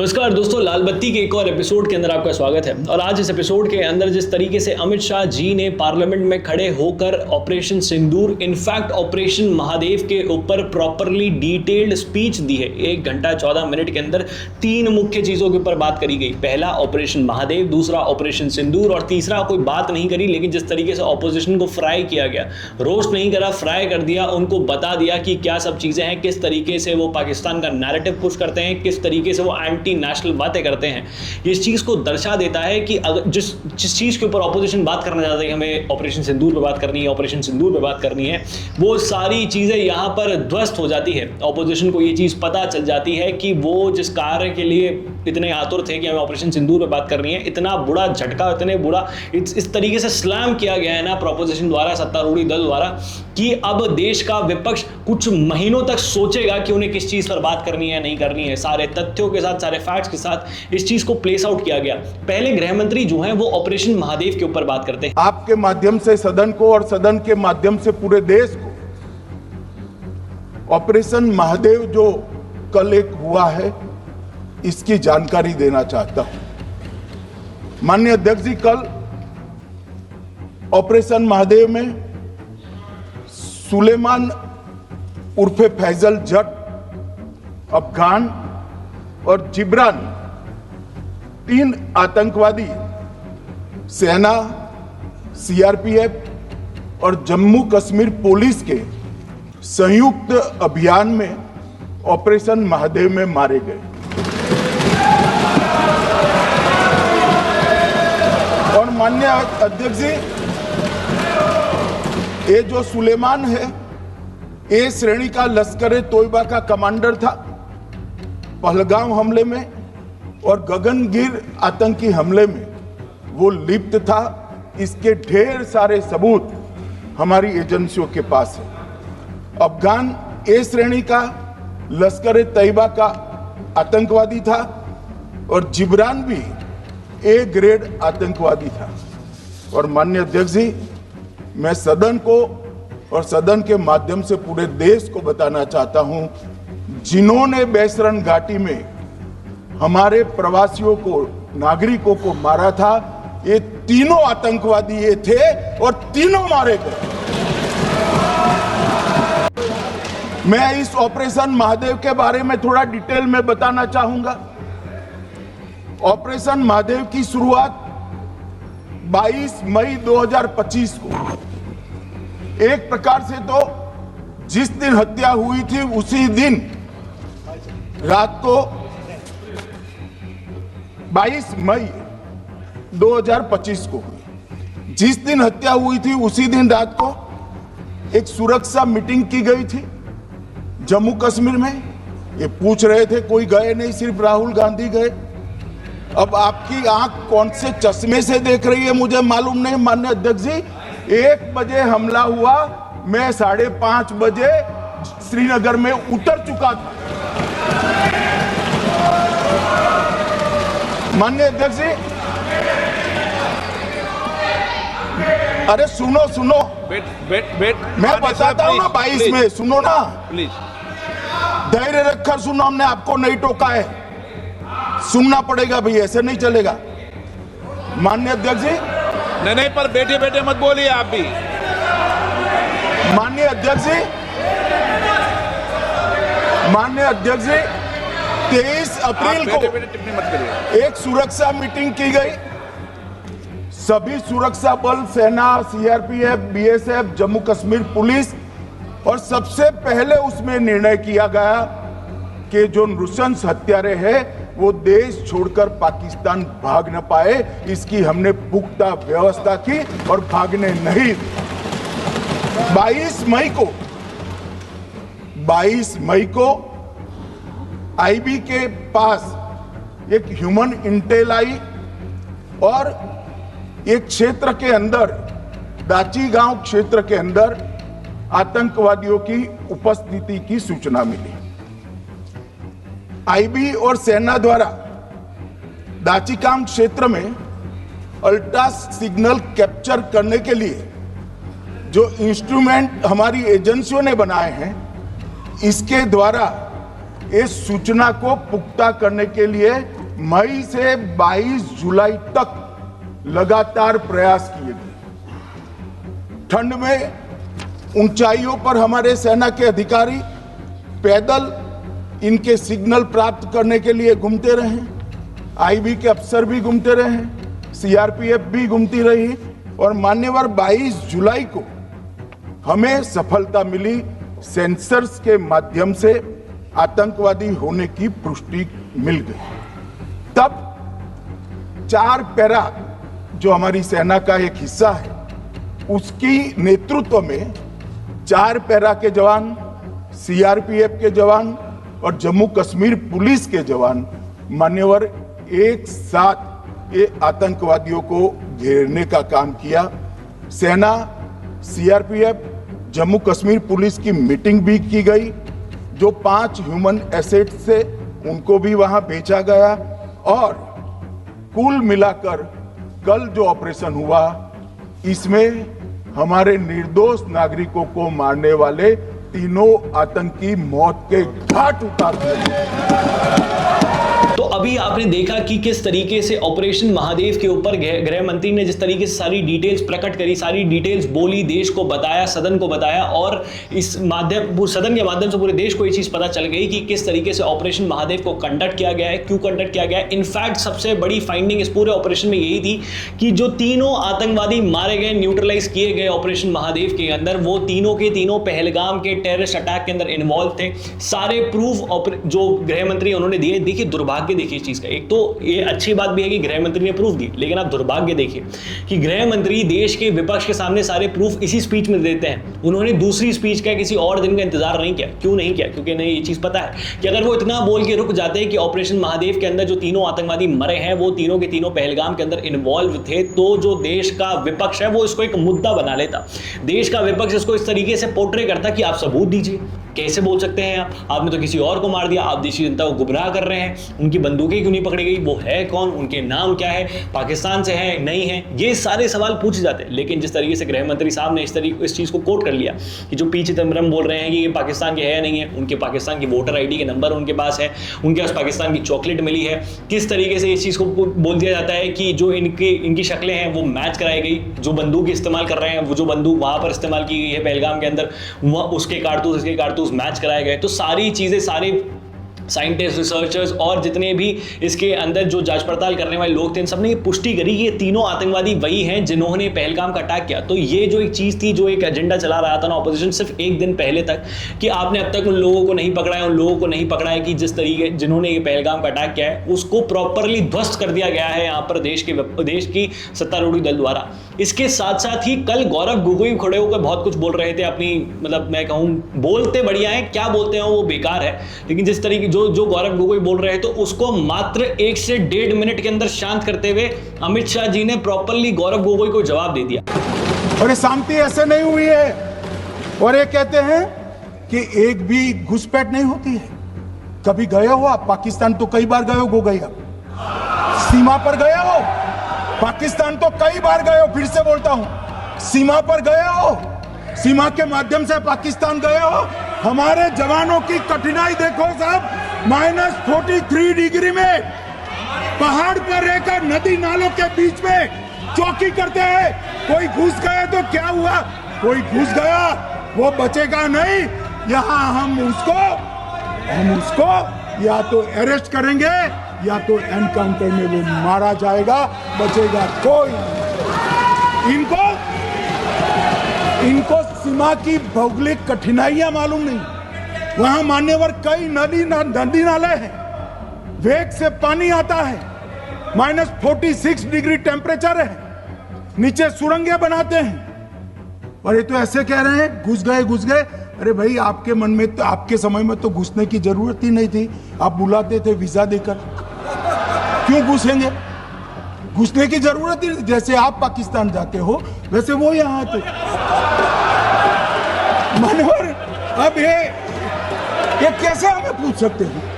नमस्कार दोस्तों, लाल बत्ती के एक और एपिसोड के अंदर आपका स्वागत है। और आज इस एपिसोड के अंदर जिस तरीके से अमित शाह जी ने पार्लियामेंट में खड़े होकर ऑपरेशन सिंदूर, इनफैक्ट ऑपरेशन महादेव के ऊपर प्रॉपरली डिटेल्ड स्पीच दी है। 1 घंटा 14 मिनट के अंदर 3 मुख्य चीजों के ऊपर बात करी गई। पहला ऑपरेशन महादेव, दूसरा ऑपरेशन सिंदूर और तीसरा कोई बात नहीं करी, लेकिन जिस तरीके से ऑपोजिशन को फ्राई किया गया, रोस्ट नहीं करा, फ्राई कर दिया, उनको बता दिया कि क्या सब चीजें हैं, किस तरीके से वो पाकिस्तान का नैरेटिव पुश करते हैं, किस तरीके से वो एंटी नेशनल बातें करते हैं। ये इस चीज को दर्शा देता है कि अगर जिस चीज के ऊपर ऑपोजिशन बात करना चाहते हैं, हमें ऑपरेशन सिंदूर पे बात करनी है, ऑपरेशन सिंदूर पे बात करनी है, वो सारी चीजें यहां पर ध्वस्त हो जाती है। ऑपोजिशन को ये चीज पता चल जाती है कि वो जिस कार्य के लिए इतने आतुर थे कि हमें ऑपरेशन सिंदूर पे बात करनी है, इतना बुरा झटका, इतने बुरा इस तरीके से स्लैम किया गया है ना प्रोपोजिशन द्वारा, सत्तारूढ़ी दल द्वारा, कि अब देश का विपक्ष कुछ महीनों तक सोचेगा कि उन्हें किस चीज पर बात करनी है, नहीं करनी है। सारे तथ्यों के साथ, सारे फैक्ट्स के साथ इस चीज को प्लेस आउट किया गया। पहले गृह मंत्री जो हैं वो ऑपरेशन महादेव के ऊपर बात करते हैं। आपके माध्यम से सदन को और सदन के माध्यम से पूरे देश को ऑपरेशन महादेव जो कल एक हुआ है, इसकी जानकारी देना चाहता हूं। माननीय अध्यक्ष जी, कल ऑपरेशन महादेव में सुलेमान उर्फे फैजल जट, अफगान और जिब्रान, 3 आतंकवादी सेना, सीआरपीएफ और जम्मू कश्मीर पुलिस के संयुक्त अभियान में ऑपरेशन महादेव में मारे गए। और माननीय अध्यक्ष जी, ये जो सुलेमान है, ए श्रेणी का लश्कर ए तोयबा का कमांडर था। पहलगाम हमले में और गगनगिर आतंकी हमले में वो लिप्त था। इसके ढेर सारे सबूत हमारी एजेंसियों के पास है। अफगान ए श्रेणी का लश्कर ए तैयबा का आतंकवादी था और जिब्रान भी ए ग्रेड आतंकवादी था। और माननीय अध्यक्ष जी, मैं सदन को और सदन के माध्यम से पूरे देश को बताना चाहता हूं, जिन्होंने बैसरन घाटी में हमारे प्रवासियों को, नागरिकों को मारा था, ये तीनों आतंकवादी ये थे और तीनों मारे गए। मैं इस ऑपरेशन महादेव के बारे में थोड़ा डिटेल में बताना चाहूंगा। ऑपरेशन महादेव की शुरुआत 22 मई 2025 को, एक प्रकार से तो जिस दिन हत्या हुई थी उसी दिन रात को 22 मई 2025 को हुई। जिस दिन हत्या हुई थी उसी दिन रात को एक सुरक्षा मीटिंग की गई थी जम्मू कश्मीर में। ये पूछ रहे थे, कोई गए नहीं, सिर्फ राहुल गांधी गए। अब आपकी आंख कौन से चश्मे से देख रही है मुझे मालूम नहीं। माननीय अध्यक्ष जी, 1 बजे हमला हुआ, मैं 5:30 बजे श्रीनगर में उतर चुका था। माननीय अध्यक्ष जी, अरे सुनो सुनो, मैं बताता हूँ ना 22 में, सुनो ना प्लीज, धैर्य रखकर सुनो, हमने आपको नहीं टोका है, सुनना पड़ेगा भाई, ऐसे नहीं चलेगा। माननीय अध्यक्ष जी, नहीं, पर बैठे बैठे मत बोलिए आप भी। माननीय अध्यक्ष जी, 23 अप्रैल को टिप्पणी मत करिए। एक सुरक्षा मीटिंग की गई। सभी सुरक्षा बल, सेना, CRPF, BSF, Jammu Kashmir police, और सबसे पहले उसमें निर्णय किया गया कि जो नृशंस हत्यारे हैं वो देश छोड़कर पाकिस्तान भाग न पाए, इसकी हमने पुख्ता व्यवस्था की और भागने नहीं। 22 मई को आईबी के पास एक ह्यूमन इंटेल आई और एक क्षेत्र के अंदर, दाची गांव क्षेत्र के अंदर आतंकवादियों की उपस्थिति की सूचना मिली। आईबी और सेना द्वारा दाचीकाम क्षेत्र में अल्ट्रा सिग्नल कैप्चर करने के लिए जो इंस्ट्रूमेंट हमारी एजेंसियों ने बनाए हैं, इसके द्वारा इस सूचना को पुख्ता करने के लिए मई से 22 जुलाई तक लगातार प्रयास किए गए। ठंड में ऊंचाइयों पर हमारे सेना के अधिकारी पैदल इनके सिग्नल प्राप्त करने के लिए घूमते रहे, आईबी के अफसर भी घूमते रहे, सीआरपीएफ भी घूमती रही और मान्यवर 22 जुलाई को हमें सफलता मिली। सेंसर्स के माध्यम से आतंकवादी होने की पुष्टि मिल गई। तब 4 पैरा जो हमारी सेना का एक हिस्सा है, उसकी नेतृत्व में 4 पैरा के जवान, सीआरपीएफ के जवान और जम्मू कश्मीर पुलिस के जवान मान्यवर एक साथ ये आतंकवादियों को घेरने का काम किया। सेना, सीआरपीएफ, जम्मू कश्मीर पुलिस की मीटिंग भी की गई। जो 5 ह्यूमन एसेट्स थे उनको भी वहां भेजा गया और कुल मिलाकर कल जो ऑपरेशन हुआ, इसमें हमारे निर्दोष नागरिकों को मारने वाले तीनों आतंकी मौत के घाट उतार दिए। तो अभी आपने देखा कि किस तरीके से ऑपरेशन महादेव के ऊपर गृह मंत्री ने जिस तरीके से सारी डिटेल्स प्रकट करी, सारी डिटेल्स बोली, देश को बताया, सदन को बताया और इस सदन के माध्यम से पूरे देश को ये चीज पता चल गई कि किस तरीके से ऑपरेशन महादेव को कंडक्ट किया गया है, क्यों कंडक्ट किया गया है। इनफैक्ट सबसे बड़ी फाइंडिंग इस पूरे ऑपरेशन में यही थी कि जो तीनों आतंकवादी मारे गए, न्यूट्रलाइज किए गए ऑपरेशन महादेव के अंदर, वो तीनों के तीनों पहलगाम के टेररिस्ट अटैक के अंदर इन्वॉल्व थे। सारे प्रूफ जो गृह मंत्री उन्होंने दिए। देखिए दुर्भाग्य देखिए इस चीज का, एक तो ये अच्छी बात भी है कि गृह मंत्री ने प्रूफ दी, लेकिन आप दुर्भाग्य देखिए कि गृह मंत्री देश के विपक्ष के सामने सारे प्रूफ इसी स्पीच में देते हैं। उन्होंने दूसरी स्पीच का किसी और दिन का इंतजार नहीं किया। क्यों नहीं किया? क्योंकि नहीं, ये चीज पता है कि अगर वो इतना बोल के रुक जाते कि ऑपरेशन महादेव के अंदर जो तीनों आतंकवादी मरे हैं वो तीनों के तीनों पहलगाम के अंदर इन्वॉल्व थे, तो जो देश का विपक्ष है वो इसको एक मुद्दा बना लेता। देश का विपक्ष इसको इस तरीके से पोर्ट्रे करता कि आप सबूत दीजिए। कैसे बोल सकते हैं आप? आपने तो किसी और को मार दिया, आप देश की जनता को गुमराह कर रहे हैं। उनकी बंदूकें क्यों नहीं पकड़ी गई? वो है कौन? उनके नाम क्या है? पाकिस्तान से है नहीं है? ये सारे सवाल पूछे जाते हैं। लेकिन जिस तरीके से गृह मंत्री साहब ने इस चीज को कोट कर लिया कि जो पी चिदम्बरम बोल रहे हैं कि ये पाकिस्तान के है नहीं है, उनके पाकिस्तान की वोटर आईडी के नंबर उनके पास है, उनके पास पाकिस्तान की चॉकलेट मिली है। किस तरीके से इस चीज को बोल दिया जाता है कि जो इनकी शक्लें हैं वो मैच कराई गई, जो बंदूक इस्तेमाल कर रहे हैं, वो जो बंदूक वहां पर इस्तेमाल की गई है पहलगाम के अंदर, वह उसके कारतूस इसके कारतूस मैच कराए गए। तो सारी चीजें, सारे साइंटिस्ट, रिसर्चर्स और जितने भी इसके अंदर जो जांच पड़ताल करने वाले लोग थे, इन सबने ये पुष्टि करी कि ये तीनों आतंकवादी वही हैं जिन्होंने पहलगाम का अटैक किया। तो ये जो एक चीज़ थी, जो एक एजेंडा चला रहा था ना ऑपोजिशन सिर्फ एक दिन पहले तक, कि आपने अब तक उन लोगों को नहीं पकड़ा है, उन लोगों को नहीं पकड़ा है कि जिस तरीके जिन्होंने ये पहलगाम का अटैक किया है उसको प्रॉपरली ध्वस्त कर दिया गया है यहाँ पर देश की सत्तारूढ़ी दल द्वारा। इसके साथ साथ ही कल गौरव गोगोई खड़े होकर बहुत कुछ बोल रहे थे अपनी, मतलब मैं कहूँ बोलते बढ़िया है, क्या बोलते हैं वो बेकार है, लेकिन जिस तरीके जो गौरव गोगोई बोल रहे हैं तो उसको मात्र 1 से 1.5 मिनट के अंदर शांत करते हुए अमित शाह जी ने प्रॉपरली गौरव गोगोई को जवाब दे दिया। और ये शांति ऐसे नहीं हुई है, और ये कहते हैं कि एक भी घुसपैठ नहीं होती है। कभी गए हो आप पाकिस्तान? तो कई बार गए हो गोगोई, आप सीमा पर गए हो? पाकिस्तान तो कई बार गए हो, फिर से बोलता हूं, सीमा पर गए हो, सीमा के माध्यम से पाकिस्तान गए हो। हमारे जवानों की कठिनाई देखो साहब, -43 डिग्री में पहाड़ पर रहकर नदी नालों के बीच में चौकी करते हैं। कोई घुस गया तो क्या हुआ? कोई घुस गया वो बचेगा नहीं। यहाँ हम उसको या तो अरेस्ट करेंगे या तो एनकाउंटर में वो मारा जाएगा, बचेगा कोई। इनको सीमा की भौगोलिक कठिनाइयां मालूम नहीं। वहां मान्यवर कई नदी नाले हैं, वेग से पानी आता है, -46 डिग्री टेम्परेचर है, नीचे सुरंगें बनाते हैं। और ये तो ऐसे कह रहे हैं घुस गए। अरे भाई, आपके मन में तो, आपके समय में तो घुसने की जरूरत ही नहीं थी, आप बुलाते थे वीजा देकर। क्यों घुसेंगे? घुसने की जरूरत ही, जैसे आप पाकिस्तान जाते हो वैसे वो यहाँ आते। मानवर, अब ये कैसे हमें पूछ सकते हैं?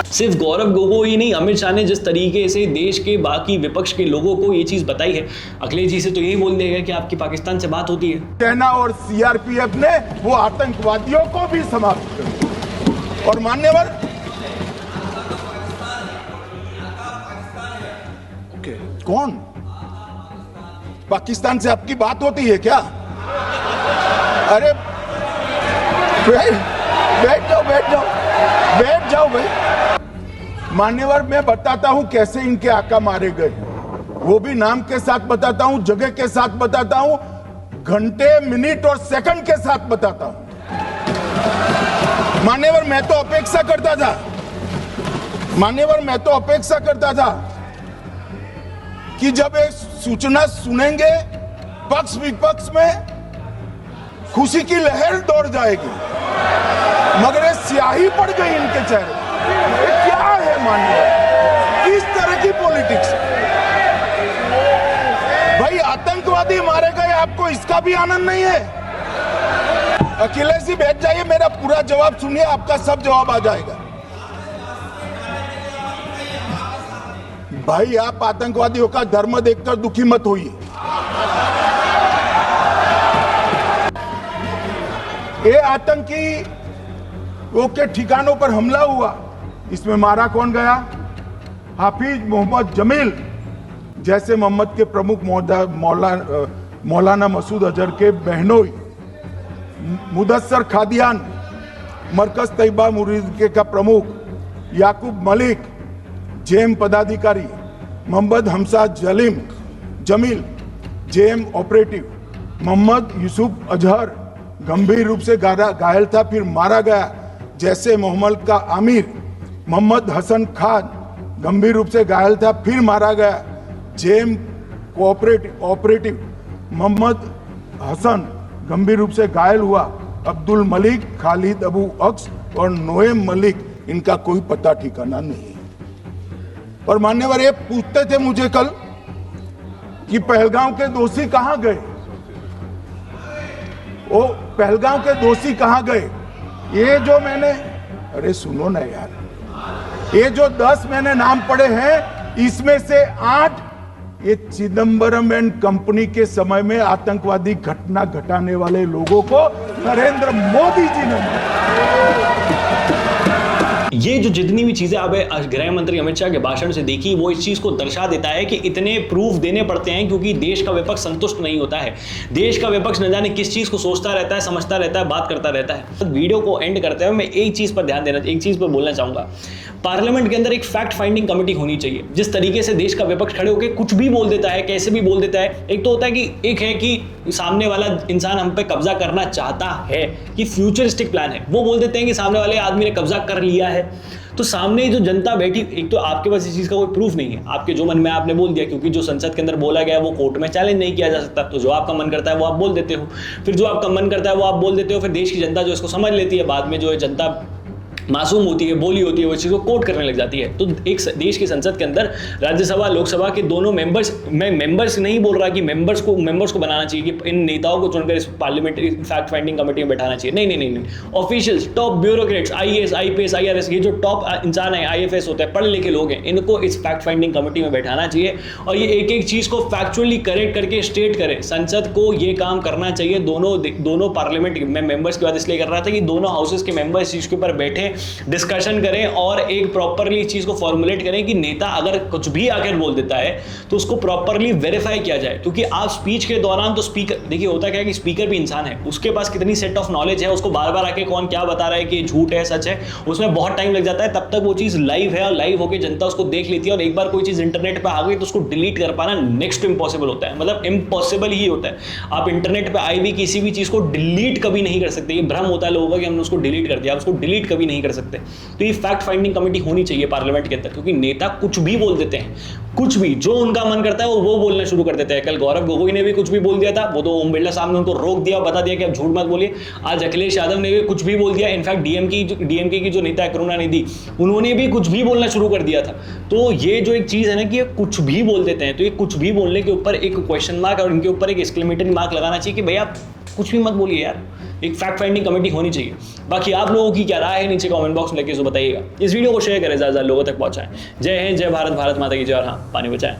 सिर्फ गौरव गोगोई नहीं, अमित शाह ने जिस तरीके से देश के बाकी विपक्ष के लोगों को ये चीज बताई है, अखिलेश जी से तो यही बोल देगा कि आपकी पाकिस्तान से बात होती है। सेना और सीआरपीएफ ने वो आतंकवादियों को भी समाप्त कर दिया। और मान्यवर कौन? पाकिस्तान से आपकी बात होती है क्या? अरे बैठ जाओ भाई। मान्यवर मैं बताता हूं कैसे इनके आका मारे गए, वो भी नाम के साथ बताता हूं, जगह के साथ बताता हूं, घंटे मिनट और सेकंड के साथ बताता हूं। मान्यवर मैं तो अपेक्षा करता था कि जब एक सूचना सुनेंगे पक्ष विपक्ष में खुशी की लहर दौड़ जाएगी, मगर ये स्याही पड़ गई इनके चेहरे। ये क्या है मान्यवर? किस तरह की पॉलिटिक्स? भाई आतंकवादी मारे गए, आपको इसका भी आनंद नहीं है? अखिलेश जी बैठ जाइए, मेरा पूरा जवाब सुनिए, आपका सब जवाब आ जाएगा। भाई आप आतंकवादियों का धर्म देखकर दुखी मत होइए। ये आतंकी के ठिकानों पर हमला हुआ, इसमें मारा कौन गया? हाफिज मोहम्मद जमील जैसे मोहम्मद के प्रमुख मौलाना मसूद अजहर के बहनोई, मुदस्सर खादियान मरकज तैयबा मुरीद का प्रमुख, याकूब मलिक जेएम पदाधिकारी, मोहम्मद हमसा जमील जेएम ऑपरेटिव, मोहम्मद यूसुफ अजहर गंभीर रूप से घायल था फिर मारा गया, जैसे मोहम्मद का आमिर मोहम्मद हसन खान गंभीर रूप से घायल था फिर मारा गया, जेएम ऑपरेटिव मोहम्मद हसन गंभीर रूप से घायल हुआ, अब्दुल मलिक, खालिद अबू अक्स और नोएम मलिक, इनका कोई पता ठिकाना नहीं। और मान्यवर ये पूछते थे मुझे कल कि पहलगांव के दोषी कहां गए? वो पहलगांव के दोषी कहां गए? ये जो मैंने, अरे सुनो ना यार, ये जो 10 मैंने नाम पढ़े हैं, इसमें से 8 ये चिदंबरम एंड कंपनी के समय में आतंकवादी घटना घटाने वाले लोगों को नरेंद्र मोदी जी ने। ये जो जितनी भी चीजें अब गृह मंत्री अमित शाह के भाषण से देखी, वो इस चीज को दर्शा देता है कि इतने प्रूफ देने पड़ते हैं क्योंकि देश का विपक्ष संतुष्ट नहीं होता है। देश का विपक्ष न जाने किस चीज को सोचता रहता है, समझता रहता है, बात करता रहता है। वीडियो को एंड करते हुए मैं एक चीज पर एक चीज पर बोलना चाहूंगा। पार्लियामेंट के अंदर एक फैक्ट फाइंडिंग कमेटी होनी चाहिए। जिस तरीके से देश का विपक्ष खड़े होकर कुछ भी बोल देता है, कैसे भी बोल देता है, एक तो होता है कि एक है कि सामने वाला इंसान हम पे कब्जा करना चाहता है, कि फ्यूचरिस्टिक प्लान है, वो बोल देते हैं कि सामने वाले आदमी ने कब्जा कर लिया है। तो सामने जो जनता बैठी, एक तो आपके पास इस चीज का कोई प्रूफ नहीं है, आपके जो मन में आपने बोल दिया, क्योंकि जो संसद के अंदर बोला गया वो कोर्ट में चैलेंज नहीं किया जा सकता। तो जो आपका मन करता है वो आप बोल देते हो, फिर जो आपका मन करता है वो आप बोल देते हो, फिर देश की जनता जो इसको समझ लेती है, बाद में जो है जनता मासूम होती है, बोली होती है, वो चीज़ को कोट करने लग जाती है। तो एक देश की संसद के अंदर राज्यसभा लोकसभा के दोनों मेंबर्स, मैं मेंबर्स नहीं बोल रहा कि मेंबर्स को बनाना चाहिए कि इन नेताओं को चुनकर इस पार्लियामेंट्री फैक्ट फाइंडिंग कमेटी में बैठाना चाहिए, नहीं। Officials, top bureaucrats, IAS, IPS, IRS, ये जो टॉप इंसान है, आईएफएस होते हैं, पढ़े लिखे लोग हैं, इनको इस फैक्ट फाइंडिंग कमेटी में बैठाना चाहिए और ये एक एक चीज़ को फैक्चुअली करेक्ट करके स्टेट करे। संसद को ये काम करना चाहिए। दोनों पार्लियामेंट में मेंबर्स की बात इसलिए कर रहा था कि दोनों हाउसेस के मेंबर्स इस चीज़ के ऊपर बैठे, डिस्कशन करें और एक प्रॉपरली इस चीज को फॉर्मुलेट करें कि नेता अगर कुछ भी आकर बोल देता है तो उसको प्रॉपरली वेरीफाई किया जाए। क्योंकि आप स्पीच के दौरान तो स्पीकर, देखिए होता क्या है कि स्पीकर भी इंसान है, उसके पास कितनी सेट ऑफ नॉलेज है, उसको बार बार आके कौन क्या बता रहा है कि झूठ है सच है, उसमें बहुत टाइम लग जाता है। तब तक वो चीज लाइव है और लाइव होकर जनता उसको देख लेती है और एक बार कोई चीज इंटरनेट पर आ गई तो उसको डिलीट कर पाना नेक्स्ट टू इम्पॉसिबल होता है, मतलब इम्पॉसिबल ही होता है। आप इंटरनेट पर आई भी किसी भी चीज को डिलीट कभी नहीं कर सकते। ये भ्रम होता है लोगों का कि हमने उसको डिलीट कर दिया, आप उसको डिलीट कभी नहीं कर सकते। तो ये फैक्ट फाइंडिंग कमेटी होनी चाहिए पार्लियामेंट के अंदर, क्योंकि नेता कुछ भी बोल देते हैं, कुछ भी जो उनका मन करता है वो बोलना शुरू कर देते हैं। कल गौरव गोगोई ने भी कुछ भी बोल दिया था, वो तो ओम बिरला साहब ने उनको रोक दिया और बता दिया कि आप झूठ मत बोलिए। आज अखिलेश यादव ने भी कुछ भी बोल दिया। इनफैक्ट डीएमके की जो नेता है करुणानिधि, उन्होंने भी कुछ भी बोलना शुरू कर दिया था। तो ये जो एक चीज है ना कि ये कुछ भी बोल देते हैं, तो ये कुछ भी बोलने के ऊपर एक क्वेश्चन मार्क और इनके ऊपर एक एक्सक्लेमेटरी मार्क लगाना चाहिए कि भैया आप कुछ भी मत बोलिए यार। एक फैक्ट फाइंडिंग कमेटी होनी चाहिए। बाकी आप लोगों की क्या राय है नीचे कमेंट बॉक्स में लिख के बताइएगा। इस वीडियो को शेयर करें, ज़्यादा लोगों तक पहुंचाएं। जय हिंद, जय भारत, भारत माता की जय, और हाँ, पानी बचाएं।